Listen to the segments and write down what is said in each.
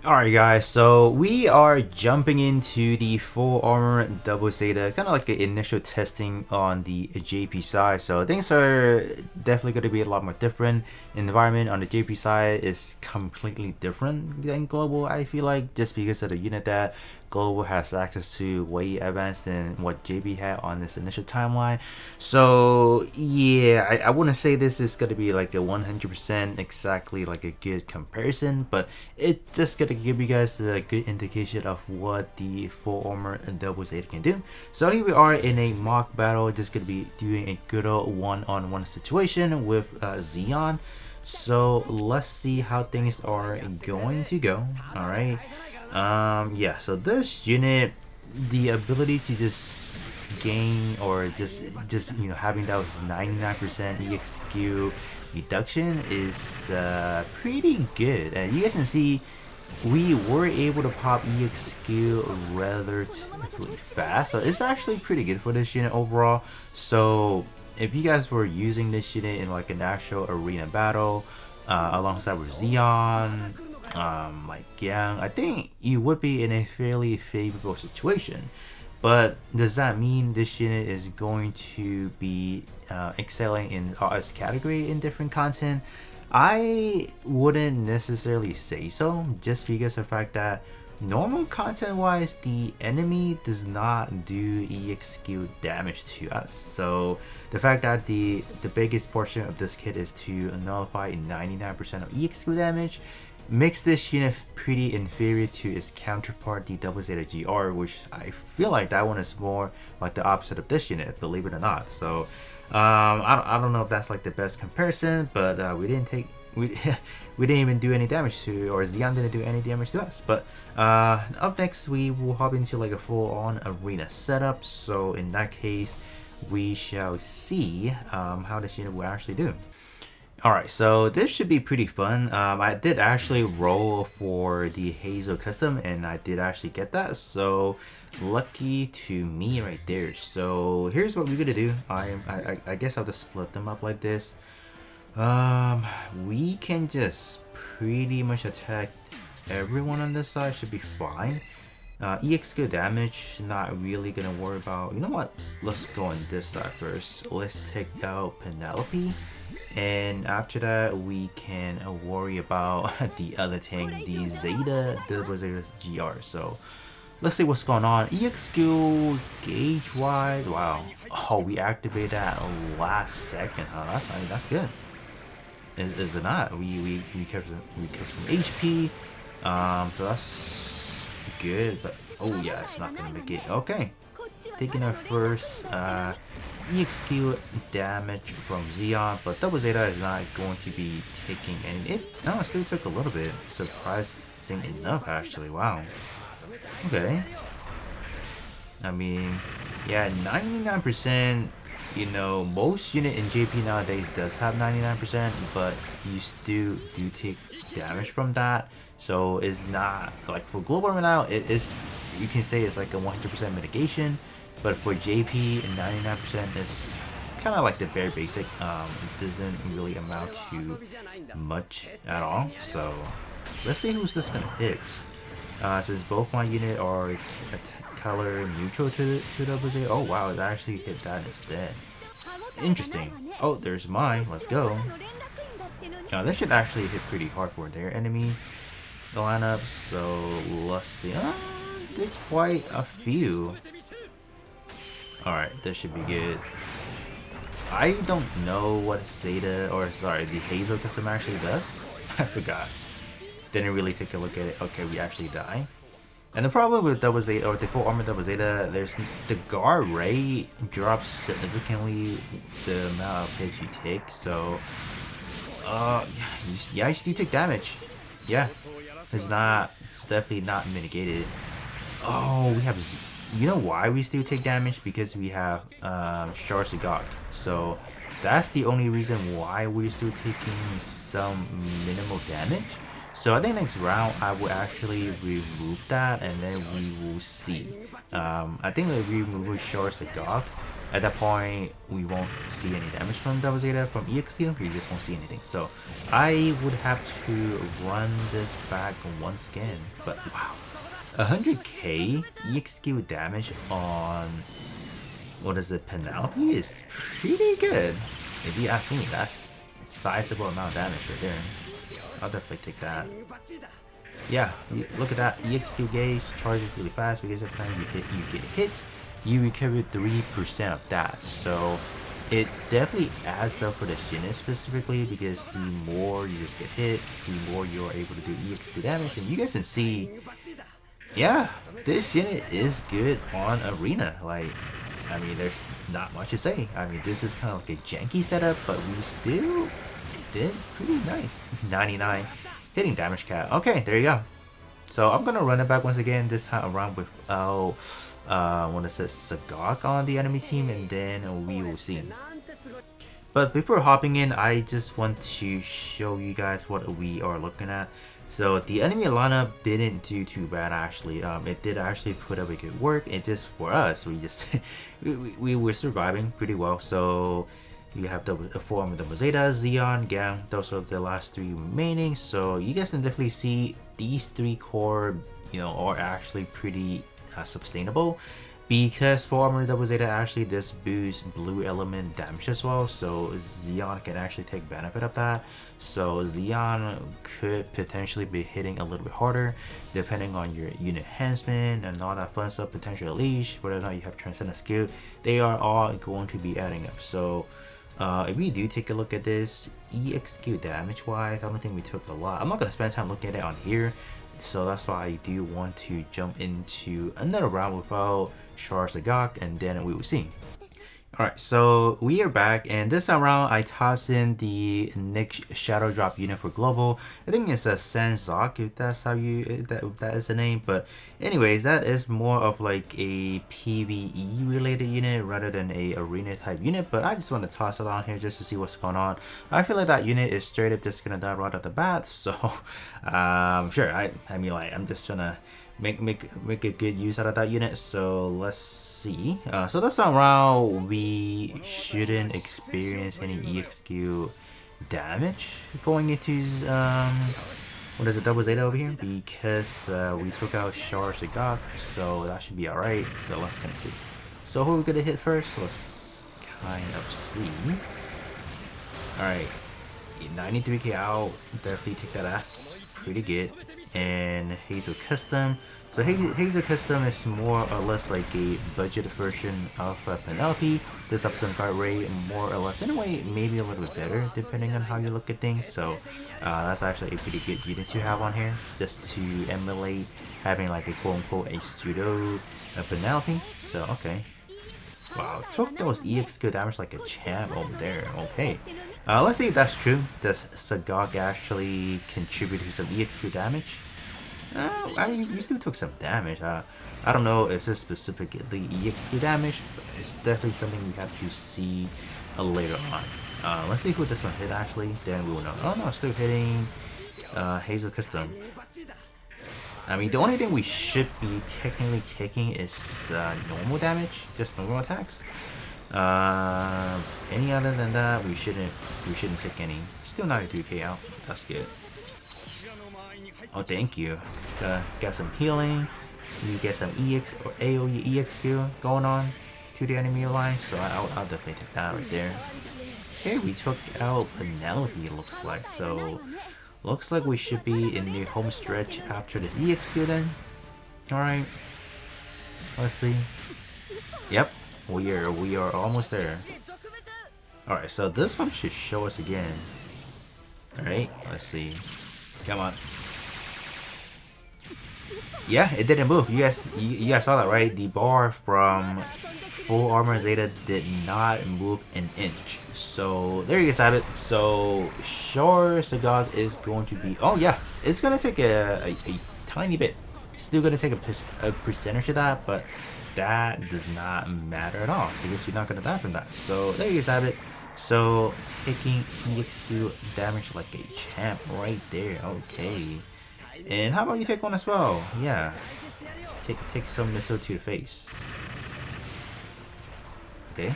Alright guys, so we are jumping into the full armor double Zeta, kind of like the initial testing on the JP side. So things are definitely going to be a lot more different. Environment on the JP side is completely different than global, I feel like, just because of the unit that global has access to way advanced than what JP had on this initial timeline. So yeah, I wouldn't say this is going to be like a 100% exactly like a good comparison, but it's just going to give you guys a good indication of what the full armor and double Zeta can do. So here we are in a mock battle, just going to be doing a good old one-on-one situation with Xeon. So let's see how things are going to go. All right. Yeah, so this unit, the ability to just gain or just having that 99% EXQ reduction is pretty good. And you guys can see we were able to pop EXQ relatively fast, so it's actually pretty good for this unit overall. So if you guys were using this unit in like an actual arena battle alongside with Xeon, like Yang, I think you would be in a fairly favorable situation. But does that mean this unit is going to be excelling in RS category in different content? I wouldn't necessarily say so, just because of the fact that normal content wise, the enemy does not do EXQ damage to us. So the fact that the biggest portion of this kit is to nullify 99% of EXQ damage makes this unit pretty inferior to its counterpart, the Double Zeta GR, which I feel like that one is more like the opposite of this unit, believe it or not. So I don't know if that's like the best comparison, but we didn't even do any damage to, or Xeon didn't do any damage to us. But up next we will hop into like a full-on arena setup. So in that case, we shall see how this unit will actually do. Alright, so this should be pretty fun. I did actually roll for the Hazel custom and I did actually get that, so lucky to me right there. So here's what we're gonna do. I guess I'll just split them up like this. We can just pretty much attack everyone on this side, should be fine. EXQ damage, not really gonna worry about. You know what? Let's go on this side first. Let's take out Penelope. And after that, we can worry about the other tank, the Zeta, the Zeta's GR. So let's see what's going on. EXQ gauge wise, wow. Oh, we activated that last second, huh? That's good. Is it not? We kept some HP. So that's good. But oh yeah, it's not gonna make it. Okay. Taking our first EXQ damage from Xeon, but Double Zeta is not going to be taking any. No, it still took a little bit. Surprising enough, actually. Wow. Okay. I mean, yeah, 99%. You know, most unit in JP nowadays does have 99%, but you still do take damage from that. So it's not like for global right now. It is. You can say it's like a 100% mitigation. But for JP, 99% is kind of like the very basic. It doesn't really amount to much at all. So let's see who's this gonna hit. Since both my unit are color neutral to Double Zeta. Oh wow, it actually hit that instead. Interesting. Oh, there's mine. Let's go. This should actually hit pretty hard for their enemy lineup. So let's see. Did quite a few. Alright, this should be good. I don't know what Zeta, or sorry, the Hazel custom actually does. I forgot. Didn't really take a look at it. Okay, we actually die. And the problem with Double Zeta, or the full armor Double Zeta, there's the guard rate drops significantly the amount of hits you take. So, yeah, you still take damage. Yeah, it's definitely not mitigated. Oh, we have. You know why we still take damage? Because we have Sharzagok. So that's the only reason why we're still taking some minimal damage. So I think next round I will actually remove that, and then we will see. I think that we remove Short Sagok. At that point, we won't see any damage from Double Zeta from EXQ. We just won't see anything. So I would have to run this back once again. But wow, 100k EXQ damage on what is it, Penelope is pretty good. If you ask me, that's sizable amount of damage right there. I'll definitely take that. Yeah, look at that. EXQ gauge charges really fast because every time you get hit, you recover 3% of that. So it definitely adds up for this unit specifically, because the more you just get hit, the more you're able to do EXQ damage. And you guys can see, yeah, this unit is good on Arena. Like, I mean, there's not much to say. I mean, this is kind of like a janky setup, but we still did pretty nice. 99 hitting damage cap. Okay, there you go. So I'm gonna run it back once again, this time around without what is it, Sagok on the enemy team, and then we will see. But before hopping in, I just want to show you guys what we are looking at. So the enemy lineup didn't do too bad actually. It did actually put up a good work. It just, for us, we just we were surviving pretty well. So you have the form of the Mozeta, Zeon, Gang. Those are the last three remaining. So you guys can definitely see these three core, you know, are actually pretty sustainable, because for Armor Double Zeta actually this boosts blue element damage as well. So Zeon can actually take benefit of that. So Zeon could potentially be hitting a little bit harder depending on your unit enhancement and all that fun stuff, potential leash, whether or not you have transcendent skill. They are all going to be adding up. So if we do take a look at this EXQ damage wise, I don't think we took a lot. I'm not going to spend time looking at it on here, so that's why I do want to jump into another round without Char Sagok, and then we will see. Alright, so we are back, and this time around I toss in the Nick Shadow Drop unit for global. I think it's a Sanzok, if that's how you, that is the name. But anyways, that is more of like a PvE related unit rather than a arena type unit. But I just want to toss it on here just to see what's going on. I feel like that unit is straight up just gonna die right off the bat. So sure, I mean, like, I'm just trying to make a good use out of that unit. So let's see. So this time around we shouldn't experience any EXQ damage going into what is it, Double Zeta over here, because we took out Char Sagok, so that should be alright. So let's kind of see. So who are we gonna hit first? Let's kind of see. Alright, 93k out, definitely take that ass, pretty good. And Hazel Custom. So Hazel Custom is more or less like a budget version of Penelope. This ups the guard rate more or less, in a way, maybe a little bit better depending on how you look at things. So that's actually a pretty good unit to have on here, just to emulate having like a quote-unquote a pseudo Penelope. So okay. Wow, took those EXQ damage like a champ over there. Okay. Let's see if that's true. Does Sagok actually contribute to some EXQ damage? I mean, we still took some damage. I don't know if it's specifically EXQ damage, but it's definitely something we have to see later on. Let's see who this one hit actually, then we will know. Oh no, still hitting Hazel Custom. I mean, the only thing we should be technically taking is normal damage, just normal attacks. Any other than that, we shouldn't take any. Still 93k out. That's good. Oh, thank you. Got some healing. You get some EX or AoE EXQ going on to the enemy line, so I'll definitely take that right there. Okay, we took out Penelope, it looks like. So looks like we should be in the home stretch after the EXQ then. Alright. Let's see. Yep, we are almost there. Alright, so this one should show us again. Alright, let's see. Come on. Yeah, it didn't move. You guys saw that, right? The bar from full armor Zeta did not move an inch. So there you guys have it. So Char Sagok is going to be, oh yeah, it's gonna take a tiny bit. Still gonna take a percentage of that, but that does not matter at all because you're not gonna die from that. So there you guys have it. So taking EXQ damage like a champ right there. Okay. And how about you take one as well? Yeah. Take some missile to your face. Okay.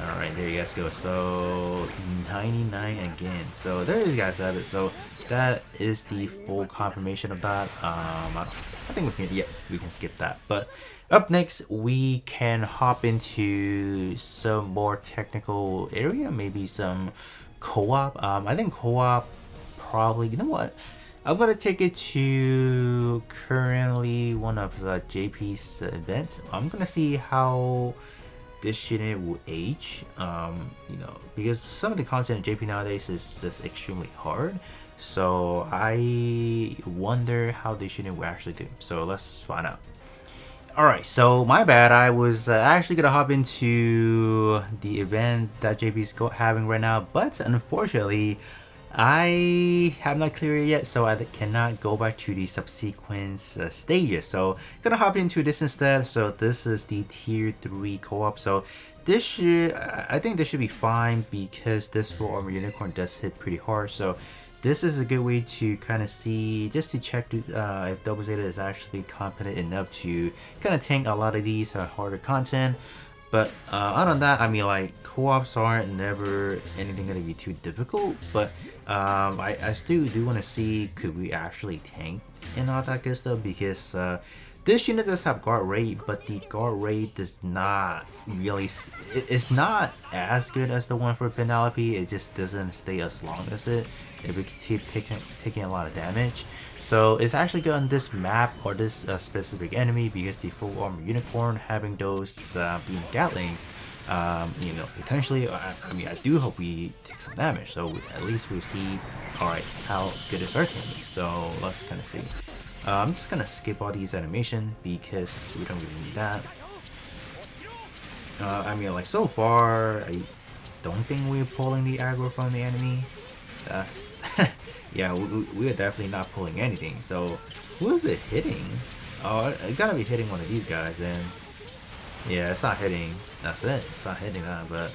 Alright, there you guys go. So 99 again. So there you guys have it. So that is the full confirmation of that. I think we can, yeah, we can skip that. But up next, we can hop into some more technical area, maybe some co-op. I think co-op probably, you know what? I'm gonna take it to currently one of JP's events. I'm gonna see how this unit will age, you know, because some of the content in JP nowadays is just extremely hard. So I wonder how this unit will actually do. So let's find out. Alright, so my bad, I was actually gonna hop into the event that JP's having right now, but unfortunately I have not cleared it yet, so I cannot go back to the subsequent stages. So gonna hop into this instead. So this is the tier 3 co-op. So this should, I think this should be fine because this full armor unicorn does hit pretty hard. So this is a good way to kind of see, just to check if Double Zeta is actually competent enough to kind of tank a lot of these harder content. But other than that, I mean, like, co-ops aren't never anything gonna be too difficult, but I still do want to see could we actually tank and all that good stuff, because this unit does have guard rate, but the guard rate does not really, it's not as good as the one for Penelope. It just doesn't stay as long as it if we keep taking a lot of damage. So it's actually good on this map or this specific enemy, because the full armor unicorn having those being gatlings, you know, potentially, I mean, I do hope we take some damage, so at least we'll see, alright, how good is our team. So let's kind of see. I'm just gonna skip all these animation because we don't really need that. I mean, like, so far, I don't think we're pulling the aggro from the enemy. That's yeah, we are definitely not pulling anything. So who is it hitting? Oh, it gotta be hitting one of these guys then. Yeah, it's not hitting. That's it. It's not hitting that. But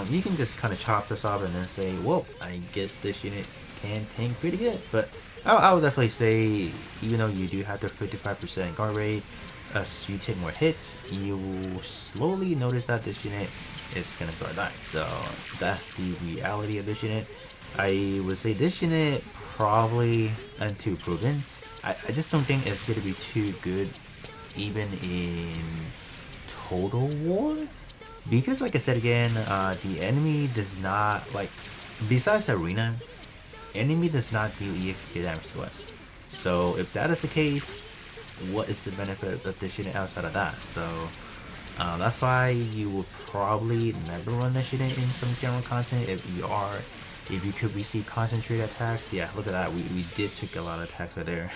you can just kind of chop this off and then say, well, I guess this unit can tank pretty good. But I would definitely say, even though you do have the 55% guard rate, as you take more hits, you will slowly notice that this unit is gonna start dying. So that's the reality of this unit. I would say this unit probably until proven. I just don't think it's gonna be too good even in total war, because like I said again, the enemy does not, like, besides arena, enemy does not deal EXP damage to us. So if that is the case, what is the benefit of this unit outside of that? So that's why you will probably never run this unit in some general content. If you could receive concentrated attacks, yeah, look at that, we did take a lot of attacks right there.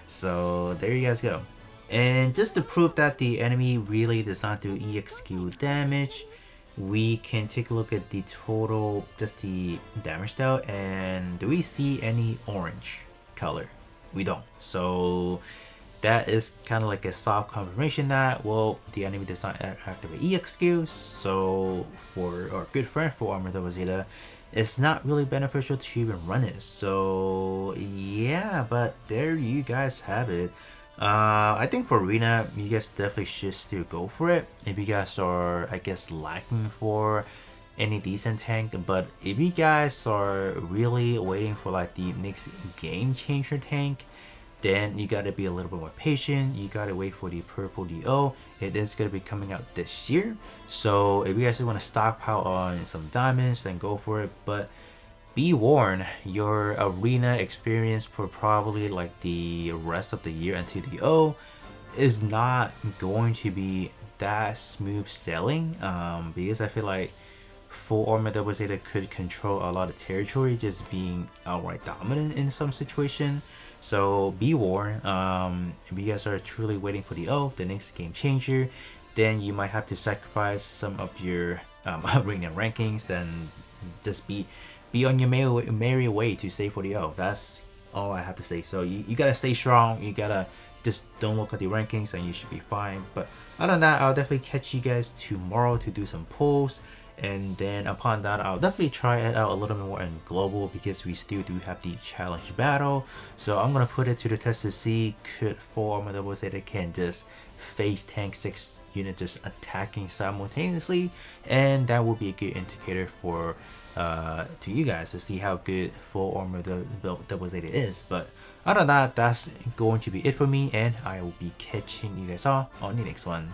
So there you guys go. And just to prove that the enemy really does not do EXQ damage, we can take a look at the total, just the damage dealt, and do we see any orange color? We don't. So that is kind of like a soft confirmation that, well, the enemy does not activate EXQ. So for our good friend for Armor Double Zeta, it's not really beneficial to even run it. So yeah, but there you guys have it. I think for arena, you guys definitely should still go for it if you guys are, I guess, lacking for any decent tank. But if you guys are really waiting for like the next game changer tank, then you gotta be a little bit more patient. You gotta wait for the purple DO. It is gonna be coming out this year, so if you guys want to stockpile on some diamonds, then go for it. But be warned, your arena experience for probably like the rest of the year until the O is not going to be that smooth sailing, because I feel like full armor Double Zeta could control a lot of territory just being outright dominant in some situation. So be warned, if you guys are truly waiting for the O, the next game changer, then you might have to sacrifice some of your arena rankings and just be on your merry way to save for the O. That's all I have to say. So you gotta stay strong, you gotta just don't look at the rankings and you should be fine. But other than that, I'll definitely catch you guys tomorrow to do some pulls. And then upon that, I'll definitely try it out a little bit more in global because we still do have the challenge battle. So I'm gonna put it to the test to see could 4 Armor Double Zeta can just face tank 6 units just attacking simultaneously, and that will be a good indicator for to you guys to see how good full armor double Zeta is. But other than that, that's going to be it for me, and I will be catching you guys all on the next one.